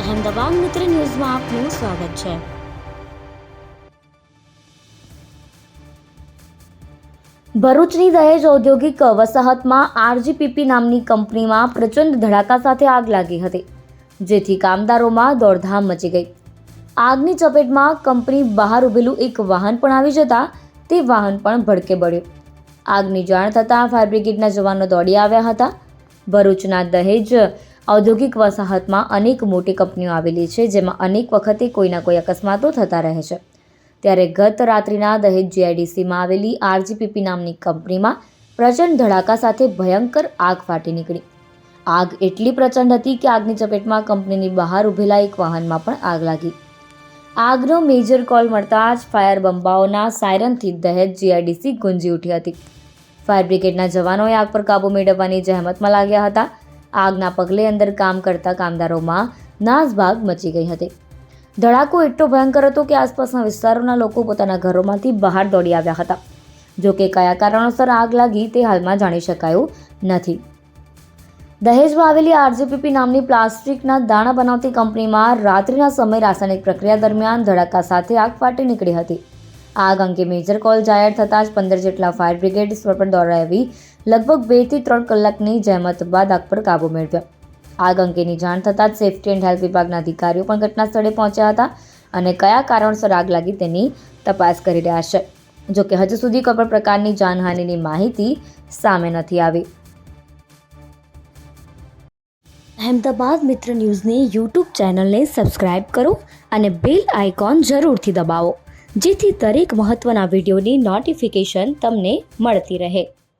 અહેમદાબાદ મિત્ર ન્યૂઝમાં આપનું સ્વાગત છે। ભરૂચની દહેજ ઔદ્યોગિક વસાહતમાં આરજીપીપી નામની કંપનીમાં પ્રચંડ ધડાકા સાથે આગ લાગી હતી, જેથી કામદારોમાં દોડધામ મચી ગઈ। આગની ચપેટમાં કંપની બહાર ઉભેલું એક વાહન પણ આવી જતા તે વાહન પણ ભડકે બળ્યું। આગની જાણ થતાં ફાયર બ્રિગેડના જવાનો દોડી આવ્યા હતા। ભરૂચના દહેજ ઔદ્યોગિક વસાહતમાં અનેક મોટી કંપનીઓ આવેલી છે, જેમાં અનેક વખતે કોઈના કોઈ અકસ્માતો થતા રહે છે। ત્યારે ગત રાત્રિના દહેજ જીઆઈડીસીમાં આવેલી આરજીપીપી નામની કંપનીમાં પ્રચંડ ધડાકા સાથે ભયંકર આગ ફાટી નીકળી। આગ એટલી પ્રચંડ હતી કે આગની ચપેટમાં કંપનીની બહાર ઉભેલા એક વાહનમાં પણ આગ લાગી। આગનો મેજર કોલ મળતા જ ફાયર બંબાઓના સાયરનથી દહેજ જીઆઈડીસી ગુંજી ઉઠી હતી। ફાયર બ્રિગેડના જવાનોએ આગ પર કાબૂ મેળવવાની જહેમતમાં લાગ્યા હતા। આગના પગલે અંદર કામ કરતા કામદારોમાં નાસભાગ મચી ગઈ હતી। ધડાકો એટલો ભયંકર હતો કે આસપાસના વિસ્તારોના લોકો પોતાના ઘરોમાંથી બહાર દોડી આવ્યા હતા। જો કે કયા કારણોસર આગ લાગી તે હાલમાં જાણી શકાયું નથી। દહેજમાં આવેલી આરજીપીપી નામની પ્લાસ્ટિકના દાણા બનાવતી કંપનીમાં રાત્રિના સમયે રાસાયણિક પ્રક્રિયા દરમિયાન ધડાકા સાથે આગ ફાટી નીકળી હતી। આગ અંગે મેજર કોલ જાહેર થતાં જ 15 જેટલા ફાયર બ્રિગેડ સ્થળ પર દોડાવી લગભગ 2 થી 3 કલાકની જહેમત બાદ આગ પર કાબૂ મેળવ્યો। આગ અંગેની જાણ થતાં જ સેફટી એન્ડ હેલ્થ વિભાગના અધિકારીઓ પણ ઘટના સ્થળે પહોંચ્યા હતા અને કયા કારણસર આગ લાગી તેની તપાસ કરી રહ્યા છે। જો કે હજુ સુધી કોઈ પણ પ્રકારની જાનહાનિની માહિતી સામે નથી આવી। અહેમદાબાદ મિત્ર ન્યૂઝની યુટ્યુબ ચેનલને સબસ્ક્રાઇબ કરો અને બેલ આઇકોન જરૂરથી દબાવો, જેથી દરેક મહત્વના વિડીયોની નોટિફિકેશન તમને મળતી રહે।